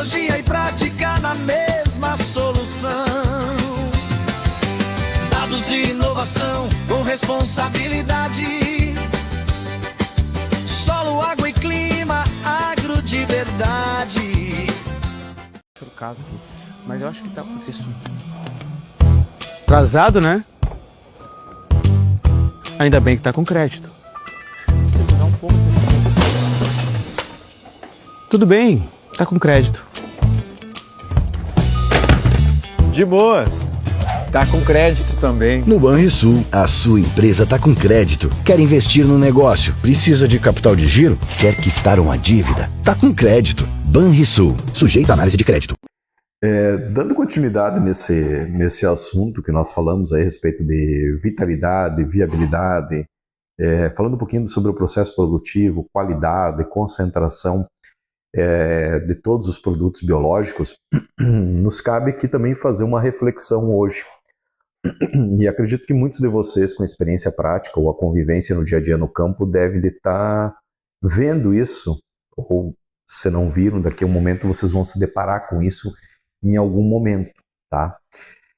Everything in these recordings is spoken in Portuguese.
tecnologia e prática na mesma solução. Dados e inovação com responsabilidade. Solo, água e clima, agro de verdade. No caso aqui, mas eu acho que tá com isso atrasado, né? Ainda bem que tá com crédito. Segurar um pouco. Tudo bem, tá com crédito. De boas. Tá com crédito também. No Banrisul, a sua empresa tá com crédito. Quer investir no negócio? Precisa de capital de giro? Quer quitar uma dívida? Tá com crédito. Banrisul, sujeito à análise de crédito. Dando continuidade nesse assunto que nós falamos aí a respeito de vitalidade, viabilidade, falando um pouquinho sobre o processo produtivo, qualidade, concentração de todos os produtos biológicos, nos cabe aqui também fazer uma reflexão hoje. E acredito que muitos de vocês com experiência prática ou a convivência no dia a dia no campo devem estar vendo isso, ou se não viram, daqui a um momento vocês vão se deparar com isso em algum momento, tá?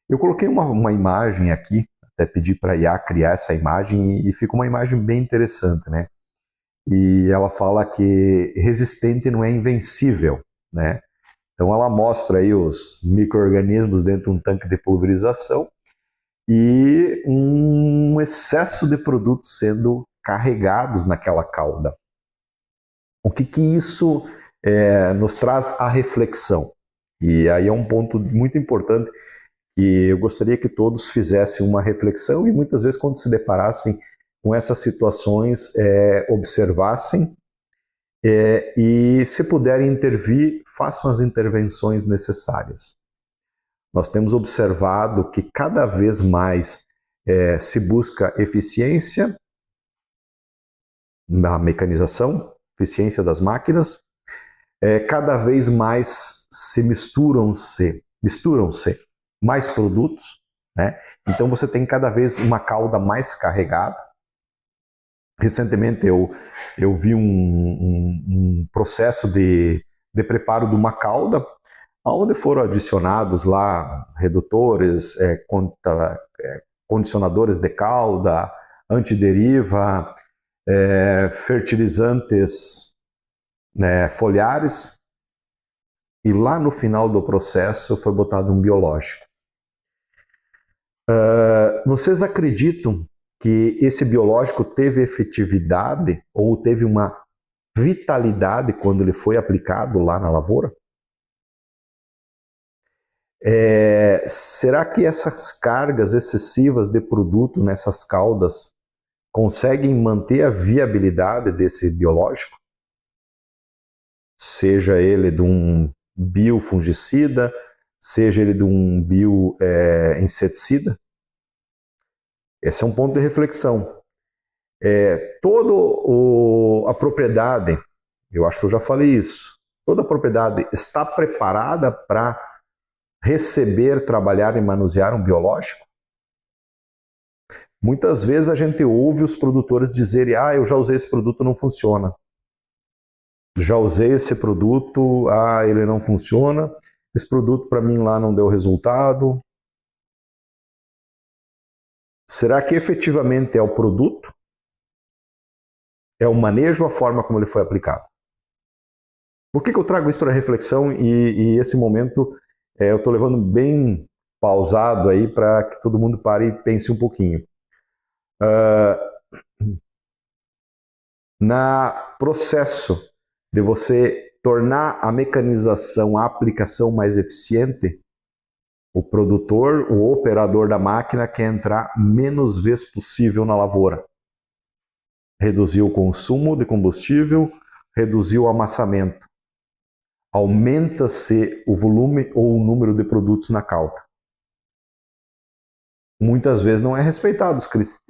Eu coloquei uma imagem aqui, até pedi para a IA criar essa imagem e fica uma imagem bem interessante, né? E ela fala que resistente não é invencível, né? Então ela mostra aí os micro-organismos dentro de um tanque de pulverização e um excesso de produtos sendo carregados naquela cauda. O que isso nos traz à reflexão? E aí é um ponto muito importante que eu gostaria que todos fizessem uma reflexão e muitas vezes quando se deparassem com essas situações, observassem e se puderem intervir, façam as intervenções necessárias. Nós temos observado que cada vez mais se busca eficiência na mecanização, eficiência das máquinas, cada vez mais se misturam-se mais produtos, né? Então você tem cada vez uma cauda mais carregada. Recentemente eu vi um processo de preparo de uma cauda, onde foram adicionados lá redutores, condicionadores de cauda, antideriva, fertilizantes foliares, e lá no final do processo foi botado um biológico. Vocês acreditam que esse biológico teve efetividade ou teve uma vitalidade quando ele foi aplicado lá na lavoura? Será que essas cargas excessivas de produto nessas caudas conseguem manter a viabilidade desse biológico? Seja ele de um biofungicida, seja ele de um bioinseticida? Esse é um ponto de reflexão. Toda a propriedade, eu acho que eu já falei isso, toda a propriedade está preparada para receber, trabalhar e manusear um biológico? Muitas vezes a gente ouve os produtores dizerem: eu já usei esse produto, não funciona. Já usei esse produto, ele não funciona. Esse produto para mim lá não deu resultado. Será que efetivamente é o produto? É o manejo, a forma como ele foi aplicado? Por que eu trago isso para reflexão e esse momento eu estou levando bem pausado aí para que todo mundo pare e pense um pouquinho. Na processo de você tornar a mecanização, a aplicação mais eficiente, o produtor, o operador da máquina quer entrar menos vezes possível na lavoura. Reduzir o consumo de combustível, reduzir o amassamento. Aumenta-se o volume ou o número de produtos na cauda. Muitas vezes não é respeitado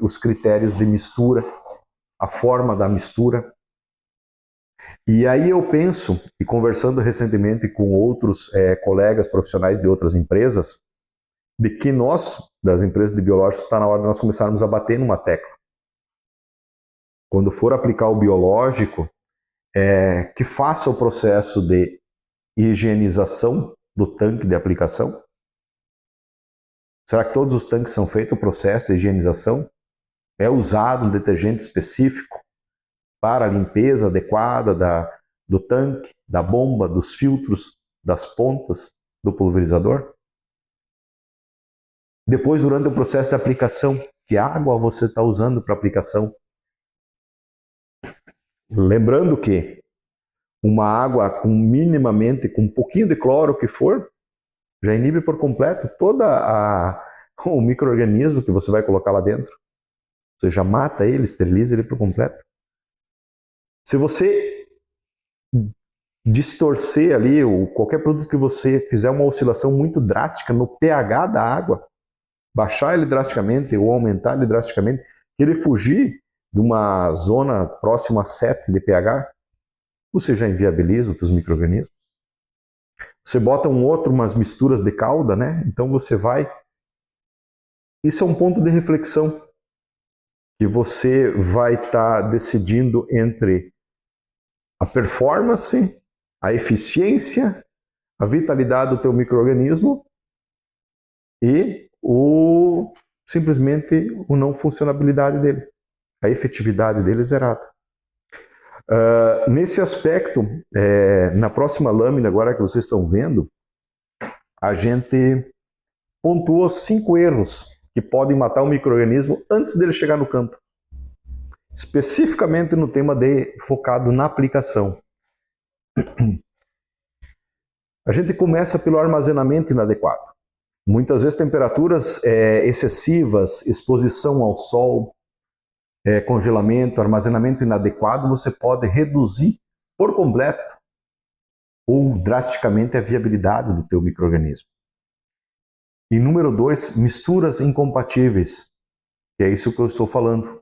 os critérios de mistura, a forma da mistura. E aí eu penso, e conversando recentemente com outros colegas profissionais de outras empresas, de que nós, das empresas de biológicos, está na hora de nós começarmos a bater numa tecla. Quando for aplicar o biológico, que faça o processo de higienização do tanque de aplicação? Será que todos os tanques são feitos o processo de higienização? É usado um detergente específico para a limpeza adequada do tanque, da bomba, dos filtros, das pontas do pulverizador? Depois, durante o processo de aplicação, que água você está usando para aplicação? Lembrando que uma água com um pouquinho de cloro que for, já inibe por completo o micro-organismo que você vai colocar lá dentro. Você já mata ele, esteriliza ele por completo. Se você distorcer ali, qualquer produto que você fizer uma oscilação muito drástica no pH da água, baixar ele drasticamente ou aumentar ele drasticamente, ele fugir de uma zona próxima a 7 de pH, você já inviabiliza os micro-organismos. Você bota umas misturas de calda, né? Então você vai... Isso é um ponto de reflexão que você vai estar decidindo entre a performance, a eficiência, a vitalidade do teu micro-organismo e simplesmente a não funcionabilidade dele, a efetividade dele zerada. Nesse aspecto, na próxima lâmina agora que vocês estão vendo, a gente pontuou 5 erros que podem matar o micro-organismo antes dele chegar no campo. Especificamente no tema focado na aplicação. A gente começa pelo armazenamento inadequado. Muitas vezes temperaturas excessivas, exposição ao sol, congelamento, armazenamento inadequado, você pode reduzir por completo ou drasticamente a viabilidade do teu micro-organismo. E número 2, misturas incompatíveis, que é isso que eu estou falando.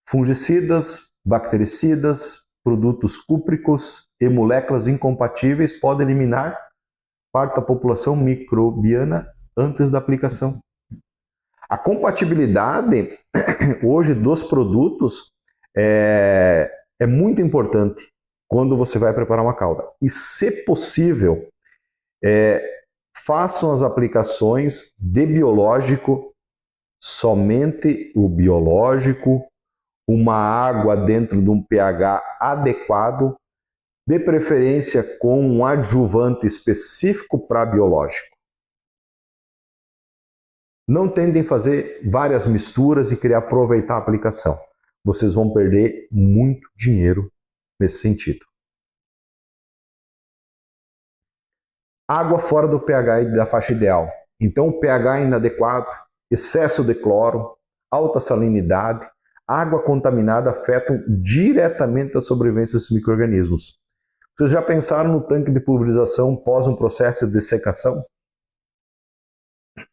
Fungicidas, bactericidas, produtos cúpricos e moléculas incompatíveis podem eliminar parte da população microbiana antes da aplicação. A compatibilidade hoje dos produtos é muito importante quando você vai preparar uma calda. E, se possível, façam as aplicações de biológico, somente o biológico, uma água dentro de um pH adequado, de preferência com um adjuvante específico para biológico. Não tentem fazer várias misturas e querer aproveitar a aplicação. Vocês vão perder muito dinheiro nesse sentido. Água fora do pH da faixa ideal. Então, o pH inadequado, excesso de cloro, alta salinidade, água contaminada afetam diretamente a sobrevivência desses micro-organismos. Vocês já pensaram no tanque de pulverização pós um processo de dessecação?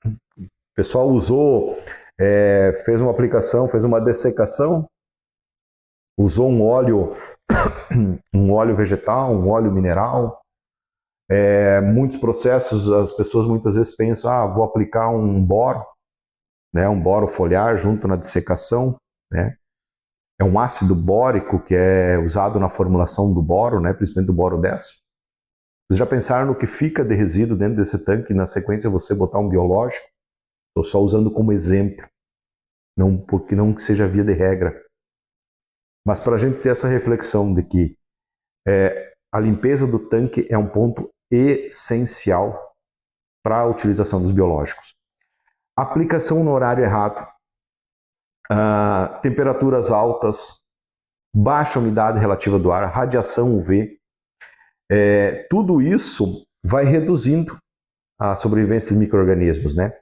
O pessoal usou, fez uma aplicação, fez uma dessecação, usou um óleo vegetal, um óleo mineral. Muitos processos, as pessoas muitas vezes pensam, vou aplicar um boro, né, um boro foliar junto na dessecação, né? É um ácido bórico que é usado na formulação do boro, né, principalmente do boro 10. Vocês já pensaram no que fica de resíduo dentro desse tanque e na sequência você botar um biológico? Estou só usando como exemplo, porque não que seja via de regra. Mas para a gente ter essa reflexão de que a limpeza do tanque é um ponto essencial para a utilização dos biológicos. Aplicação no horário errado, temperaturas altas, baixa umidade relativa do ar, radiação UV, tudo isso vai reduzindo a sobrevivência de micro-organismos, né?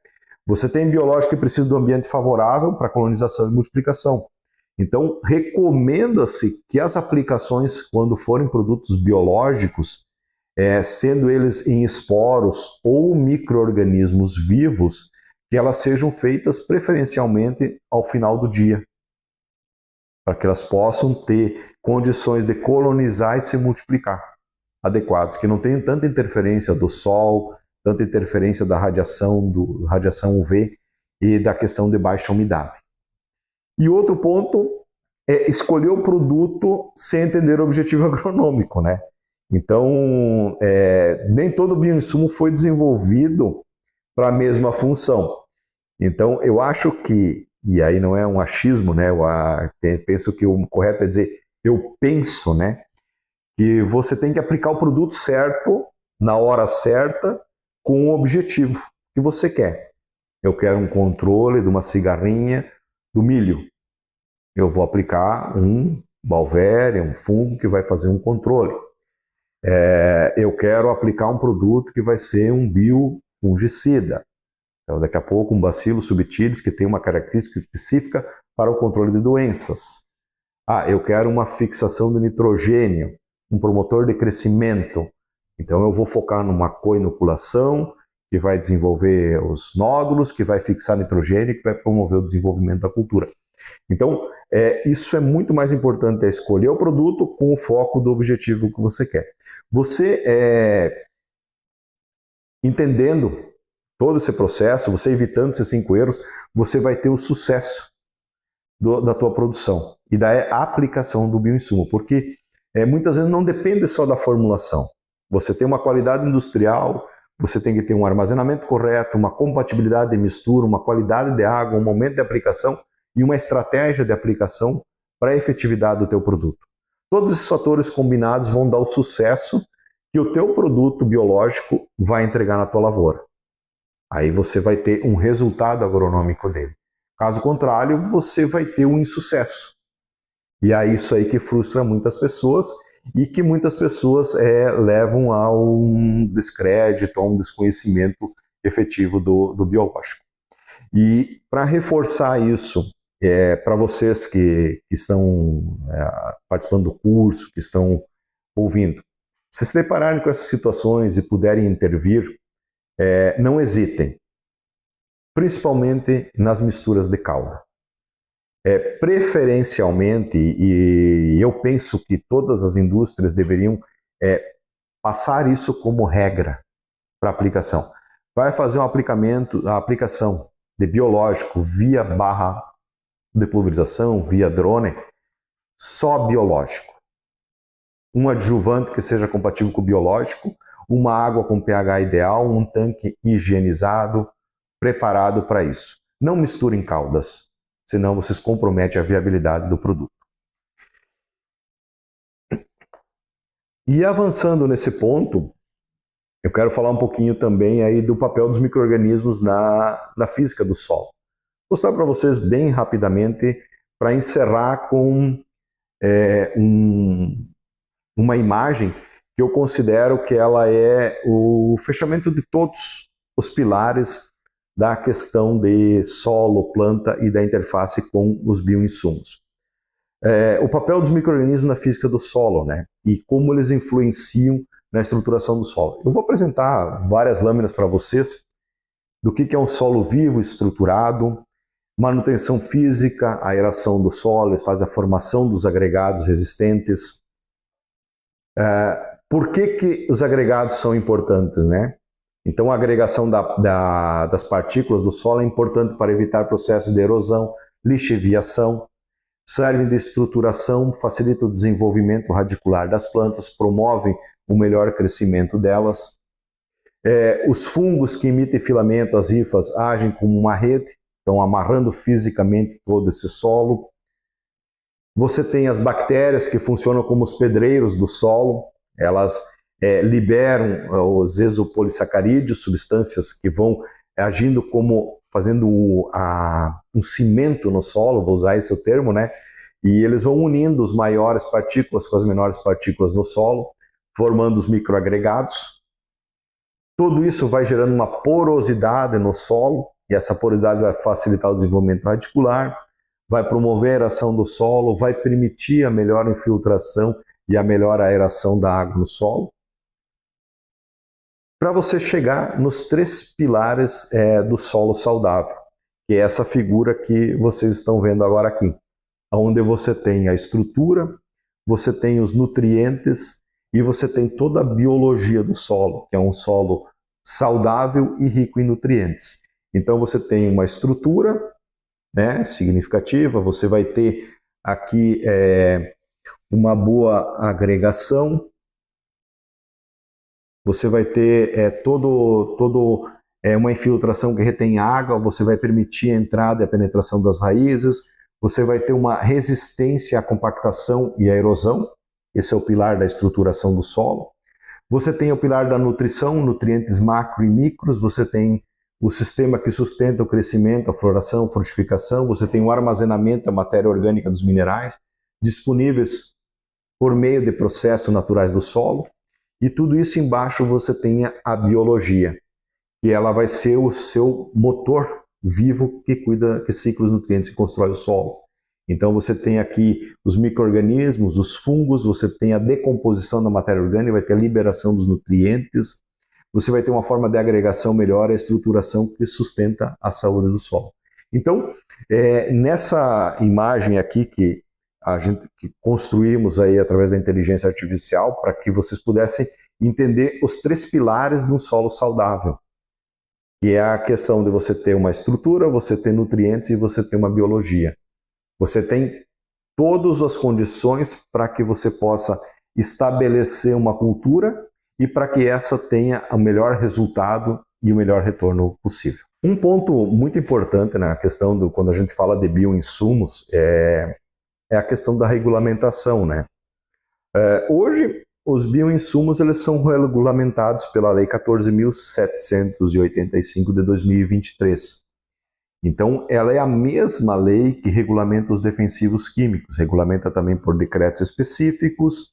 Você tem biológico que precisa do ambiente favorável para colonização e multiplicação. Então, recomenda-se que as aplicações, quando forem produtos biológicos, sendo eles em esporos ou micro-organismos vivos, que elas sejam feitas preferencialmente ao final do dia, para que elas possam ter condições de colonizar e se multiplicar adequadas, que não tenham tanta interferência do sol, tanta interferência da radiação UV e da questão de baixa umidade. E outro ponto é escolher o produto sem entender o objetivo agronômico, né? Então, nem todo bioinsumo foi desenvolvido para a mesma função. Então, eu acho que, e aí não é um achismo, né? Penso que o correto é dizer, eu penso, né? Que você tem que aplicar o produto certo, na hora certa, com o objetivo que você quer. Eu quero um controle de uma cigarrinha do milho. Eu vou aplicar um Balvéria, um fungo que vai fazer um controle. Eu quero aplicar um produto que vai ser um biofungicida. Então, daqui a pouco, um Bacillus subtilis que tem uma característica específica para o controle de doenças. Eu quero uma fixação de nitrogênio, um promotor de crescimento. Então, eu vou focar numa co-inoculação que vai desenvolver os nódulos, que vai fixar nitrogênio, que vai promover o desenvolvimento da cultura. Então, isso é muito mais importante, escolher o produto com o foco do objetivo que você quer. Você, entendendo todo esse processo, você evitando esses 5 erros, você vai ter o sucesso da tua produção e da aplicação do bioinsumo, porque muitas vezes não depende só da formulação. Você tem uma qualidade industrial, você tem que ter um armazenamento correto, uma compatibilidade de mistura, uma qualidade de água, um momento de aplicação e uma estratégia de aplicação para a efetividade do teu produto. Todos esses fatores combinados vão dar o sucesso que o teu produto biológico vai entregar na tua lavoura. Aí você vai ter um resultado agronômico dele. Caso contrário, você vai ter um insucesso. E é isso aí que frustra muitas pessoas e que muitas pessoas levam a um descrédito, a um desconhecimento efetivo do biológico. E para reforçar isso, para vocês que estão participando do curso, que estão ouvindo, se se depararem com essas situações e puderem intervir, não hesitem, principalmente nas misturas de calda. Preferencialmente, e eu penso que todas as indústrias deveriam passar isso como regra para aplicação. Vai fazer a aplicação de biológico via barra de pulverização, via drone, só biológico. Um adjuvante que seja compatível com o biológico, uma água com pH ideal, um tanque higienizado, preparado para isso. Não misturem caldas, senão vocês comprometem a viabilidade do produto. E avançando nesse ponto, eu quero falar um pouquinho também aí do papel dos micro-organismos na física do solo. Vou mostrar para vocês bem rapidamente, para encerrar com uma imagem que eu considero que ela é o fechamento de todos os pilares da questão de solo, planta e da interface com os bioinsumos. O papel dos micro-organismos na física do solo, né? E como eles influenciam na estruturação do solo. Eu vou apresentar várias lâminas para vocês do que é um solo vivo, estruturado, manutenção física, a aeração do solo, faz a formação dos agregados resistentes. Por que os agregados são importantes, né? Então, a agregação das partículas do solo é importante para evitar processos de erosão, lixiviação, servem de estruturação, facilita o desenvolvimento radicular das plantas, promovem o melhor crescimento delas. Os fungos que emitem filamento, as hifas, agem como uma rede, estão amarrando fisicamente todo esse solo. Você tem as bactérias que funcionam como os pedreiros do solo, elas liberam os exopolissacarídeos, substâncias que vão agindo como fazendo um cimento no solo, vou usar esse termo, né? E eles vão unindo as maiores partículas com as menores partículas no solo, formando os microagregados. Tudo isso vai gerando uma porosidade no solo, e essa porosidade vai facilitar o desenvolvimento radicular, vai promover a aeração do solo, vai permitir a melhor infiltração e a melhor aeração da água no solo, para você chegar nos 3 pilares do solo saudável, que é essa figura que vocês estão vendo agora aqui, onde você tem a estrutura, você tem os nutrientes e você tem toda a biologia do solo, que é um solo saudável e rico em nutrientes. Então você tem uma estrutura, né, significativa, você vai ter aqui uma boa agregação, você vai ter uma infiltração que retém água, você vai permitir a entrada e a penetração das raízes, você vai ter uma resistência à compactação e à erosão, esse é o pilar da estruturação do solo. Você tem o pilar da nutrição, nutrientes macro e micros, você tem o sistema que sustenta o crescimento, a floração, a frutificação, você tem o armazenamento da matéria orgânica dos minerais, disponíveis por meio de processos naturais do solo, e tudo isso embaixo você tem a biologia, que ela vai ser o seu motor vivo que cuida, que cicla os nutrientes e constrói o solo. Então você tem aqui os micro-organismos, os fungos, você tem a decomposição da matéria orgânica, vai ter a liberação dos nutrientes, você vai ter uma forma de agregação melhor, a estruturação que sustenta a saúde do solo. Então, nessa imagem aqui que que construímos aí através da inteligência artificial, para que vocês pudessem entender os 3 pilares de um solo saudável, que é a questão de você ter uma estrutura, você ter nutrientes e você ter uma biologia. Você tem todas as condições para que você possa estabelecer uma cultura e para que essa tenha o melhor resultado e o melhor retorno possível. Um ponto muito importante na questão quando a gente fala de bioinsumos é a questão da regulamentação, né? Hoje, os bioinsumos eles são regulamentados pela Lei 14.785 de 2023. Então, ela é a mesma lei que regulamenta os defensivos químicos, regulamenta também por decretos específicos,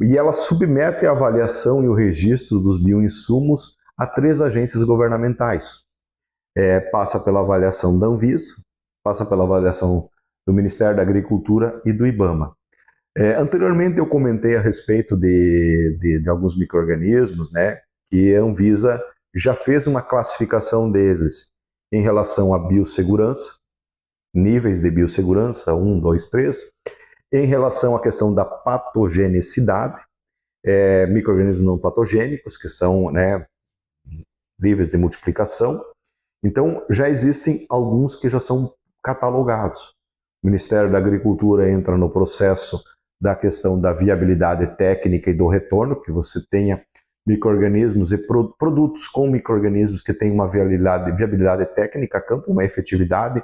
e ela submete a avaliação e o registro dos bioinsumos a 3 agências governamentais. Passa pela avaliação da Anvisa, passa pela avaliação do Ministério da Agricultura e do IBAMA. Anteriormente eu comentei a respeito de alguns micro-organismos, né, que a Anvisa já fez uma classificação deles em relação à biossegurança, níveis de biossegurança, 1, 2, 3, em relação à questão da patogenicidade, micro-organismos não patogênicos, que são, né, livres de multiplicação. Então, já existem alguns que já são catalogados. O Ministério da Agricultura entra no processo da questão da viabilidade técnica e do retorno, que você tenha micro-organismos e produtos com micro-organismos que têm uma viabilidade técnica, campo, uma efetividade,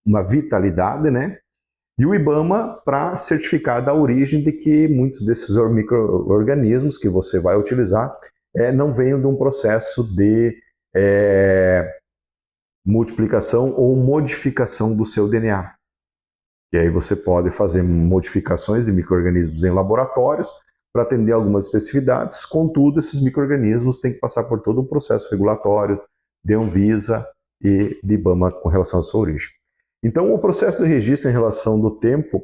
uma vitalidade, né? E o IBAMA para certificar da origem de que muitos desses micro-organismos que você vai utilizar não venham de um processo de multiplicação ou modificação do seu DNA. E aí você pode fazer modificações de micro-organismos em laboratórios para atender algumas especificidades, contudo, esses micro-organismos têm que passar por todo um processo regulatório de Anvisa e de IBAMA com relação à sua origem. Então, o processo de registro em relação do tempo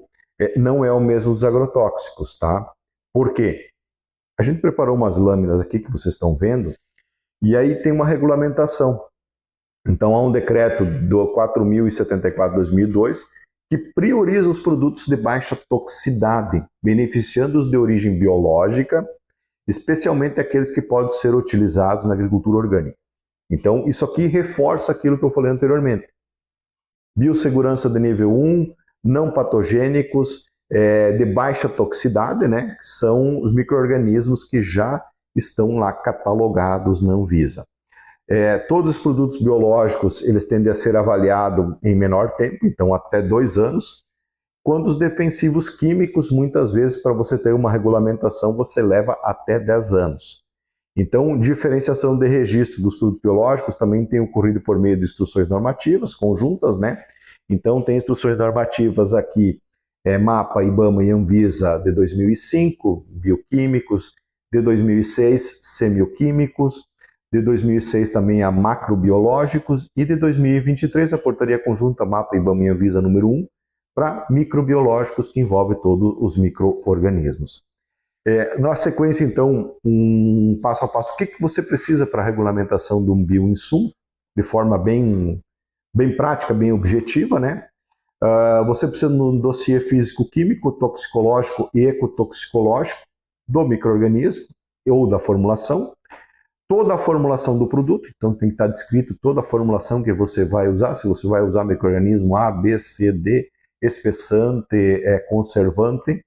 não é o mesmo dos agrotóxicos, tá? Por quê? A gente preparou umas lâminas aqui que vocês estão vendo, e aí tem uma regulamentação. Então, há um decreto do 4.074/2002 que prioriza os produtos de baixa toxicidade, beneficiando os de origem biológica, especialmente aqueles que podem ser utilizados na agricultura orgânica. Então, isso aqui reforça aquilo que eu falei anteriormente. Biossegurança de nível 1, não patogênicos, de baixa toxicidade, né? São os micro-organismos que já estão lá catalogados na Anvisa. Todos os produtos biológicos eles tendem a ser avaliados em menor tempo, então até 2 anos, quando os defensivos químicos, muitas vezes, para você ter uma regulamentação, você leva até 10 anos. Então, diferenciação de registro dos produtos biológicos também tem ocorrido por meio de instruções normativas conjuntas, né? Então, tem instruções normativas aqui, MAPA, IBAMA e Anvisa de 2005, bioquímicos, de 2006, semioquímicos, de 2006 também a macrobiológicos e de 2023 a portaria conjunta MAPA, IBAMA e Anvisa número 1 para microbiológicos, que envolve todos os micro-organismos. Na sequência, então, um passo a passo, o que você precisa para a regulamentação de um bioinsumo, de forma bem prática, bem objetiva, né? Você precisa de um dossiê físico-químico, toxicológico e ecotoxicológico do micro-organismo ou da formulação, toda a formulação do produto, então tem que estar descrito toda a formulação que você vai usar, se você vai usar micro-organismo A, B, C, D, espessante, conservante,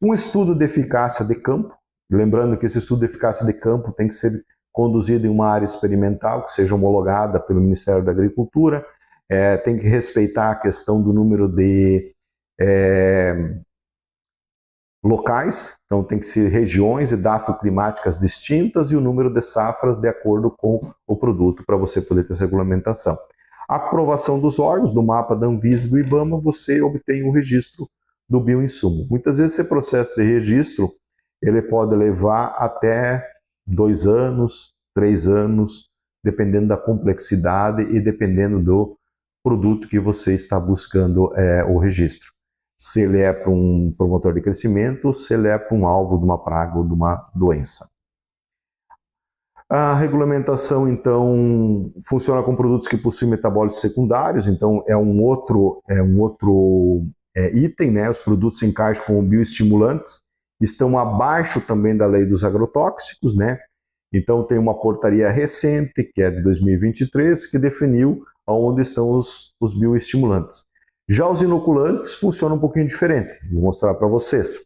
um estudo de eficácia de campo, Lembrando que esse estudo de eficácia de campo tem que ser conduzido em uma área experimental, que seja homologada pelo Ministério da Agricultura, tem que respeitar a questão do número de locais, então tem que ser regiões e dafoclimáticas distintas e o número de safras de acordo com o produto para você poder ter essa regulamentação. A aprovação dos órgãos, do mapa da Anvisa e do IBAMA, você obtém o registro do bioinsumo. Muitas vezes esse processo de registro ele pode levar até 2 anos, 3 anos, dependendo da complexidade e dependendo do produto que você está buscando o registro. Se ele é para um promotor de crescimento, se ele é para um alvo de uma praga ou de uma doença. A regulamentação, então, funciona com produtos que possuem metabólitos secundários, então é um outro item, né? Os produtos se encaixam como bioestimulantes, estão abaixo também da lei dos agrotóxicos, né? Então tem uma portaria recente, que é de 2023, que definiu onde estão os bioestimulantes. Já os inoculantes funcionam um pouquinho diferente, vou mostrar para vocês.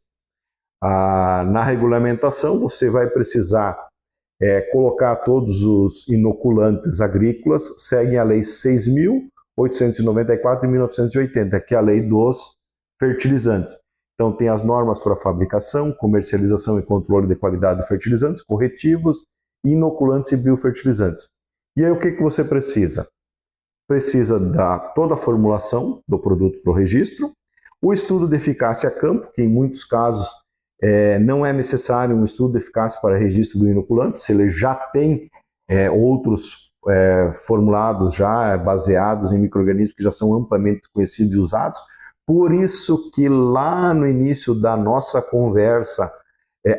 Na regulamentação você vai precisar colocar todos os inoculantes agrícolas, seguem a lei 6.894 de 1980, que é a lei dos fertilizantes. Então tem as normas para fabricação, comercialização e controle de qualidade de fertilizantes, corretivos, inoculantes e biofertilizantes. E aí o que você precisa? Precisa da toda a formulação do produto para o registro, o estudo de eficácia a campo, que em muitos casos não é necessário um estudo de eficácia para registro do inoculante, se ele já tem outros formulados já baseados em micro-organismos que já são amplamente conhecidos e usados. Por isso que lá no início da nossa conversa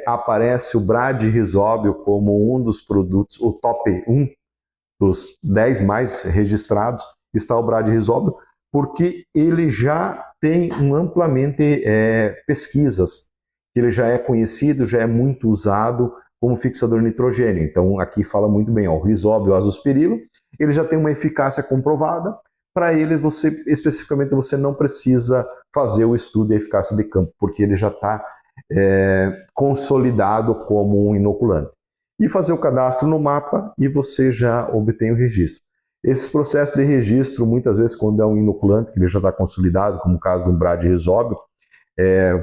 aparece o Brad-Rizóbio como um dos produtos, o top 1 dos 10 mais registrados, está o Brad-Rizóbio, porque ele já tem amplamente pesquisas, ele já é conhecido, já é muito usado como fixador de nitrogênio. Então aqui fala muito bem, o Rizóbio, o azospirilo, ele já tem uma eficácia comprovada. Para ele, especificamente, você não precisa fazer o estudo de eficácia de campo, porque ele já está consolidado como um inoculante. E fazer o cadastro no mapa e você já obtém o registro. Esses processos de registro, muitas vezes, quando é um inoculante, que ele já está consolidado, como o caso do Brad-Rizóbio,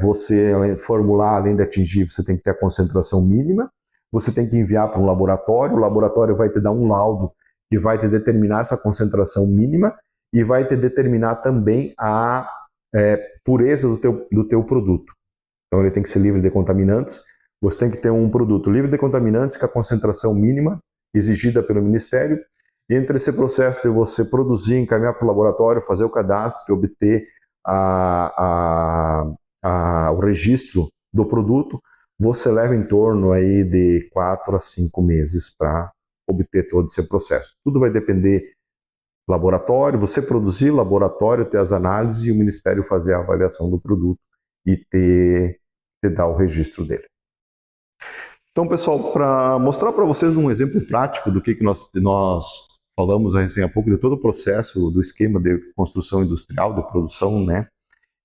você formular, além de atingir, você tem que ter a concentração mínima, você tem que enviar para um laboratório, o laboratório vai te dar um laudo que vai te determinar essa concentração mínima e vai te determinar também a pureza do teu produto. Então ele tem que ser livre de contaminantes, você tem que ter um produto livre de contaminantes com a concentração mínima exigida pelo Ministério, e entre esse processo de você produzir, encaminhar para o laboratório, fazer o cadastro e obter o registro do produto, você leva em torno aí de 4 a 5 meses para obter todo esse processo. Tudo vai depender do laboratório, você produzir, laboratório ter as análises e o Ministério fazer a avaliação do produto e te dar o registro dele. Então, pessoal, para mostrar para vocês um exemplo prático do que nós falamos há pouco, de todo o processo do esquema de construção industrial, de produção, né?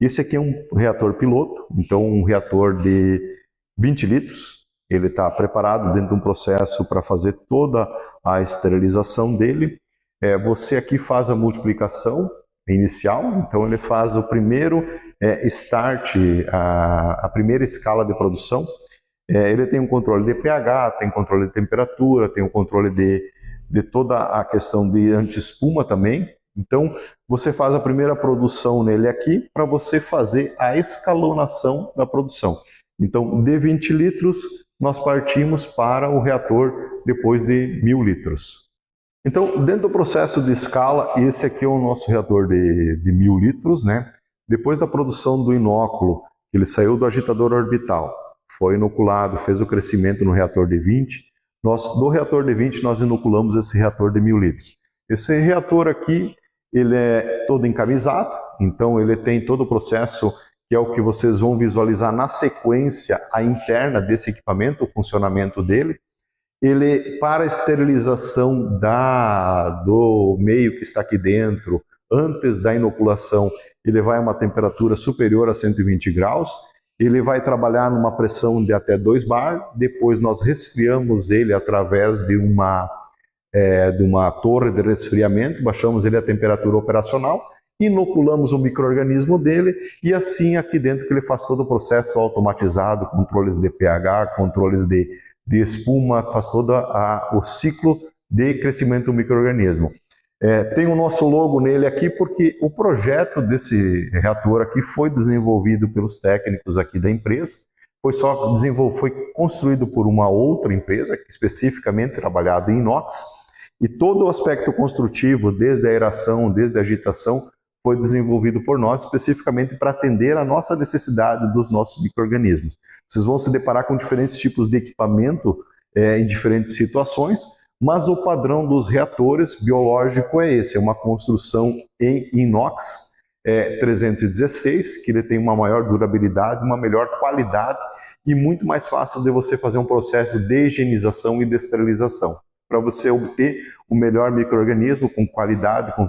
Esse aqui é um reator piloto, então um reator de 20 litros. Ele está preparado dentro de um processo para fazer toda a esterilização dele. Você aqui faz a multiplicação inicial, então ele faz o primeiro start, a primeira escala de produção. Ele tem um controle de pH, tem controle de temperatura, tem um controle de toda a questão de anti-espuma também. Então, você faz a primeira produção nele aqui para você fazer a escalonação da produção. Então, de 20 litros, nós partimos para o reator depois de 1.000 litros. Então, dentro do processo de escala, esse aqui é o nosso reator de 1.000 litros, né? Depois da produção do inóculo, ele saiu do agitador orbital, foi inoculado, fez o crescimento no reator de 20. Do reator de 20, nós inoculamos esse reator de 1.000 litros. Esse reator aqui, ele é todo encamisado, então ele tem todo o processo, que é o que vocês vão visualizar na sequência, a interna desse equipamento, o funcionamento dele. Ele, para a esterilização do meio que está aqui dentro, antes da inoculação, ele vai a uma temperatura superior a 120 graus, Ele vai trabalhar numa pressão de até 2 bar, depois nós resfriamos ele através de uma torre de resfriamento, baixamos ele a temperatura operacional, inoculamos o micro-organismo dele e assim aqui dentro que ele faz todo o processo automatizado, controles de pH, controles de espuma, faz todo o ciclo de crescimento do micro-organismo. Tem o nosso logo nele aqui porque o projeto desse reator aqui foi desenvolvido pelos técnicos aqui da empresa, foi construído por uma outra empresa, especificamente trabalhado em inox, e todo o aspecto construtivo, desde a aeração, desde a agitação, foi desenvolvido por nós especificamente para atender a nossa necessidade dos nossos micro-organismos. Vocês vão se deparar com diferentes tipos de equipamento em diferentes situações, mas o padrão dos reatores biológicos é esse, é uma construção em inox 316, que ele tem uma maior durabilidade, uma melhor qualidade e muito mais fácil de você fazer um processo de higienização e de esterilização, para você obter o melhor micro-organismo com qualidade, com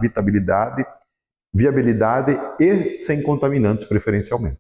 viabilidade e sem contaminantes preferencialmente.